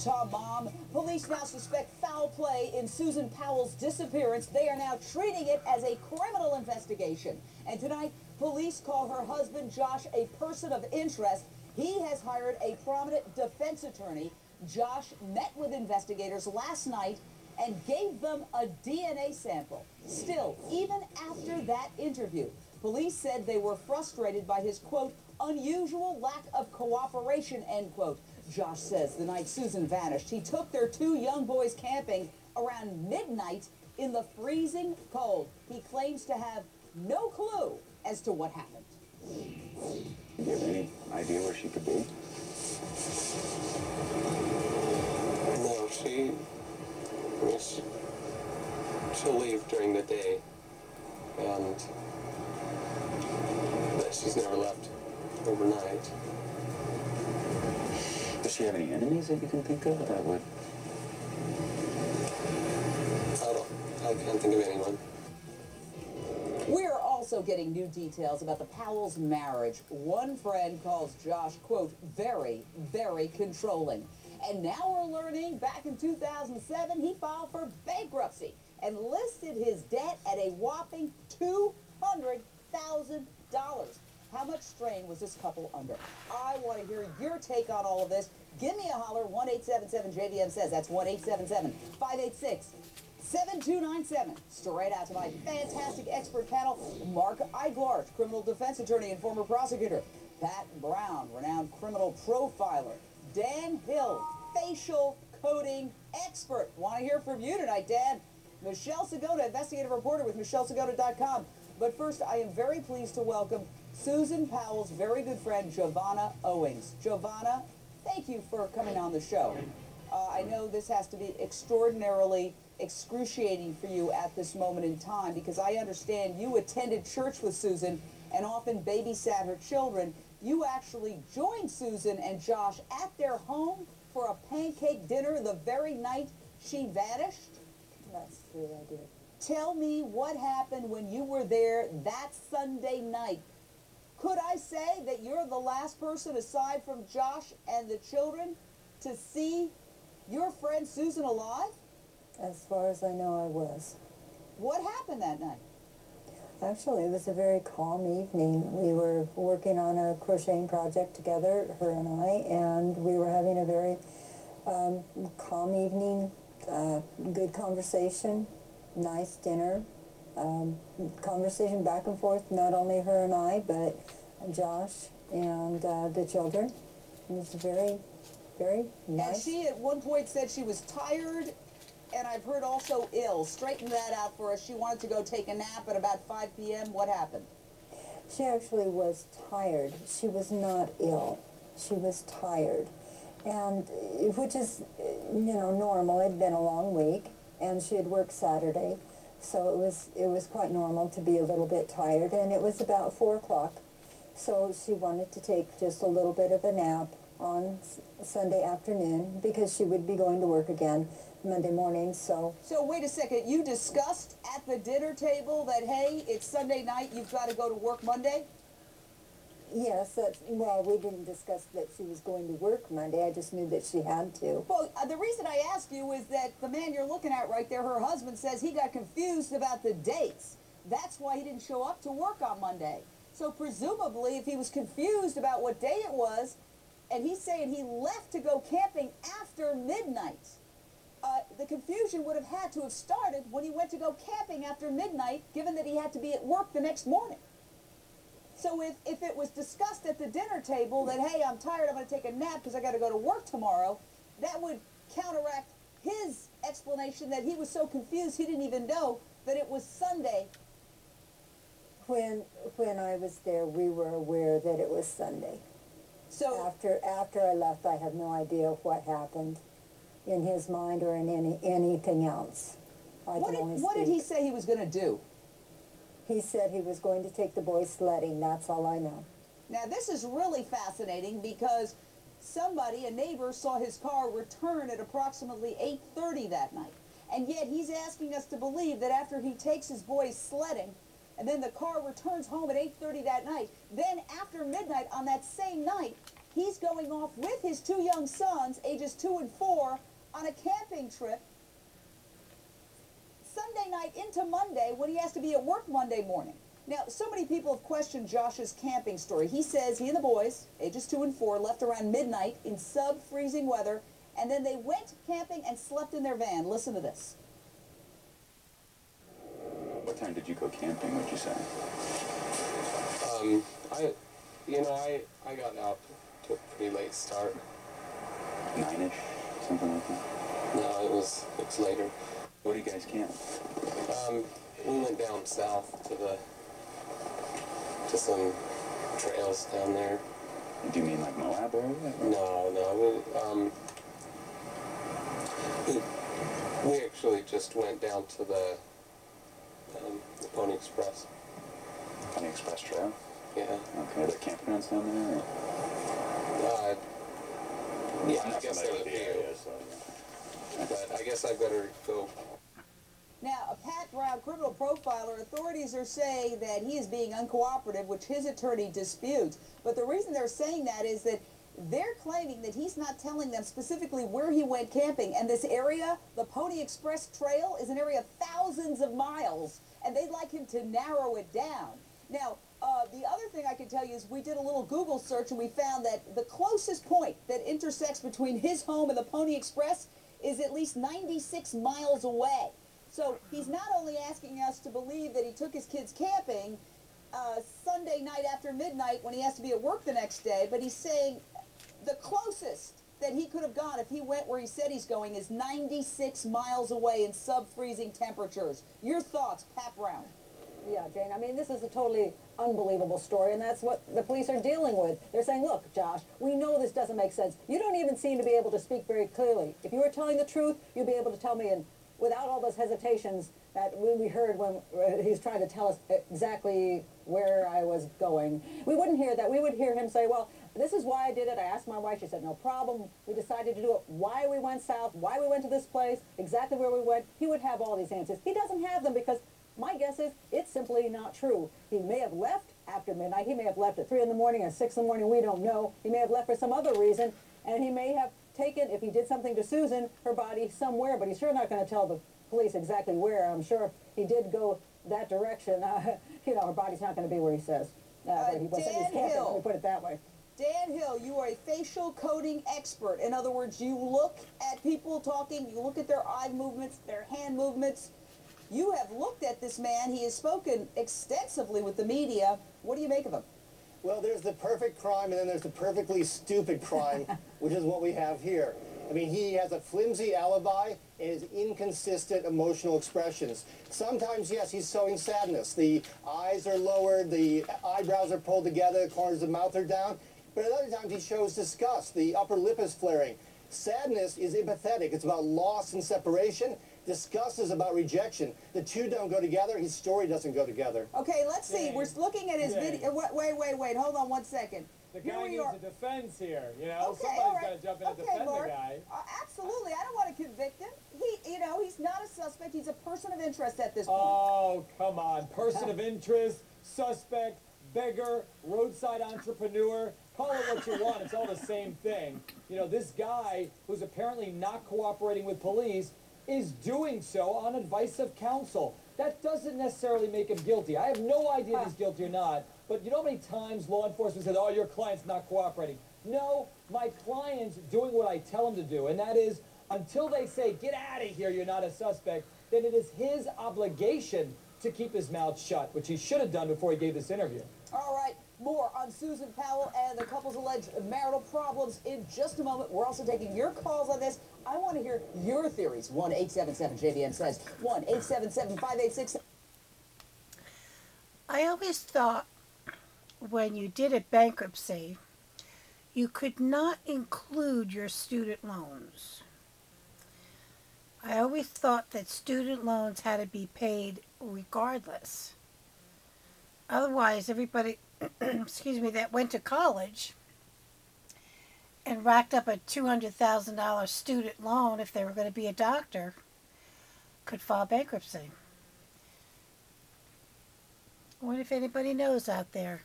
Utah mom. Police now suspect foul play in Susan Powell's disappearance. They are now treating it as a criminal investigation. And tonight, police call her husband, Josh, a person of interest. He has hired a prominent defense attorney. Josh met with investigators last night and gave them a DNA sample. Still, even after that interview, police said they were frustrated by his, quote, unusual lack of cooperation, end quote. Josh says the night Susan vanished, he took their two young boys camping around midnight in the freezing cold. He claims to have no clue as to what happened. Do you have any idea where she could be? No, she'll leave during the day, and she's never left overnight. Does she have any enemies that you can think of that would? I can't think of anyone. We're also getting new details about the Powell's marriage. One friend calls Josh, quote, very, very controlling. And now we're learning back in 2007, he filed for bankruptcy and listed his debt at a whopping $200,000. How much strain was this couple under? I want to hear your take on all of this. Give me a holler, 1-877-JVM says. That's 1-877-586-7297. Straight out to my fantastic expert panel, Mark Eiglarch, criminal defense attorney and former prosecutor. Pat Brown, renowned criminal profiler. Dan Hill, facial coding expert. Want to hear from you tonight, Dan. Michelle Segota, investigative reporter with michellesegota.com. But first, I am very pleased to welcome Susan Powell's very good friend, Giovanna Owings. Giovanna, thank you for coming on the show. I know this has to be extraordinarily excruciating for you at this moment in time, because I understand you attended church with Susan and often babysat her children. You actually joined Susan and Josh at their home for a pancake dinner the very night she vanished? That's true, I did. Tell me what happened when you were there that Sunday night. Could I say that you're the last person, aside from Josh and the children, to see your friend Susan alive? As far as I know, I was. What happened that night? Actually, it was a very calm evening. We were working on a crocheting project together, her and I, and we were having a very calm evening, good conversation, nice dinner, conversation back and forth, not only her and I, but Josh and the children. It was very, very nice. And she at one point said she was tired, and I've heard also ill. Straighten that out for us. She wanted to go take a nap at about 5 p.m. What happened? She actually was tired. She was not ill. She was tired. And which is, you know, normal. It had been a long week, and she had worked Saturday, so it was quite normal to be a little bit tired. And it was about 4 o'clock, so she wanted to take just a little bit of a nap on Sunday afternoon, because she would be going to work again Monday morning. So wait a second, you discussed at the dinner table that, hey, it's Sunday night, you've got to go to work Monday? yes, well, we didn't discuss that she was going to work Monday. I just knew that she had to. Well, the reason I ask you is that the man you're looking at right there, her husband, says he got confused about the dates. That's why he didn't show up to work on Monday. So presumably, if he was confused about what day it was, and he's saying he left to go camping after midnight, the confusion would have had to have started when he went to go camping after midnight, given that he had to be at work the next morning. So if it was discussed at the dinner table that, hey, I'm tired, I'm going to take a nap because I got to go to work tomorrow, that would counteract his explanation that he was so confused he didn't even know that it was Sunday. When I was there, we were aware that it was Sunday. So after I left, I have no idea what happened in his mind or in anything else. What did he say he was going to do? He said he was going to take the boys sledding. That's all I know. Now, this is really fascinating because somebody, a neighbor, saw his car return at approximately 8:30 that night. And yet he's asking us to believe that after he takes his boys sledding, and then the car returns home at 8:30 that night, then after midnight on that same night, he's going off with his 2 young sons, ages 2 and 4, on a camping trip Sunday night into Monday when he has to be at work Monday morning. Now, so many people have questioned Josh's camping story. He says he and the boys, ages 2 and 4, left around midnight in sub-freezing weather, and then they went camping and slept in their van. Listen to this. What time did you go camping, would you say? I got out to a pretty late start. 9-ish, something like that? No, it was later. Where do you guys camp? We went down south to some trails down there. Do you mean like Moab area? No. We actually just went down to the Pony Express. Pony Express Trail? Yeah. Okay, are there campgrounds down there? Or? Yeah, I'm I not guess familiar there with would the be. area, so yeah. But I guess I better go. Now, a Pat Brown criminal profiler, authorities are saying that he is being uncooperative, which his attorney disputes. But the reason they're saying that is that they're claiming that he's not telling them specifically where he went camping. And this area, the Pony Express Trail, is an area of thousands of miles, and they'd like him to narrow it down. Now, the other thing I can tell you is we did a little Google search, and we found that the closest point that intersects between his home and the Pony Express is at least 96 miles away. So he's not only asking us to believe that he took his kids camping Sunday night after midnight when he has to be at work the next day, but he's saying the closest that he could have gone if he went where he said he's going is 96 miles away in sub-freezing temperatures. Your thoughts, Pat Brown? Yeah, Jane, I mean, this is a totally unbelievable story, and that's what the police are dealing with. They're saying, look, Josh, we know this doesn't make sense. You don't even seem to be able to speak very clearly. If you were telling the truth, you'd be able to tell me, and without all those hesitations that we heard when he's trying to tell us exactly where I was going. We wouldn't hear that. We would hear him say, well, this is why I did it. I asked my wife. She said, no problem. We decided to do it. Why we went south, why we went to this place, exactly where we went. He would have all these answers. He doesn't have them because my guess is it's simply not true. He may have left after midnight. He may have left at 3 in the morning or 6 in the morning. We don't know. He may have left for some other reason, and he may have taken, if he did something to Susan, her body somewhere, but he's sure not going to tell the police exactly where. I'm sure if he did go that direction, her body's not going to be where he says. Where he was. He's camping, let me put it that way. Dan Hill, you are a facial coding expert. In other words, you look at people talking, you look at their eye movements, their hand movements. You have looked at this man. He has spoken extensively with the media. What do you make of him? Well, there's the perfect crime, and then there's the perfectly stupid crime, which is what we have here. I mean, he has a flimsy alibi and his inconsistent emotional expressions. Sometimes, yes, he's showing sadness. The eyes are lowered, the eyebrows are pulled together, the corners of the mouth are down. But at other times, he shows disgust. The upper lip is flaring. Sadness is empathetic. It's about loss and separation. Disgust is about rejection. The two don't go together. His story doesn't go together. Okay, let's see. We're looking at his video. Wait. Hold on 1 second. The guy needs a defense here, you know? Okay, Somebody's got to jump in and defend Mark. the guy. Absolutely. I don't want to convict him. He's not a suspect. He's a person of interest at this point. Oh, come on. Person of interest, suspect, beggar, roadside entrepreneur. Call it what you want. It's all the same thing. You know, this guy who's apparently not cooperating with police is doing so on advice of counsel. That doesn't necessarily make him guilty. I have no idea if he's guilty or not, but you know how many times law enforcement says, oh, your client's not cooperating? No, my client's doing what I tell him to do, and that is, until they say, get out of here, you're not a suspect, then it is his obligation to keep his mouth shut, which he should have done before he gave this interview. All right, more on Susan Powell and the couple's alleged marital problems in just a moment. We're also taking your calls on this. I want to hear your theories. 1-877-JVN says 1-877-586. I always thought when you did a bankruptcy, you could not include your student loans. I always thought that student loans had to be paid regardless. Otherwise, everybody, excuse me, that went to college and racked up a $200,000 student loan if they were going to be a doctor could file bankruptcy. What if anybody knows out there?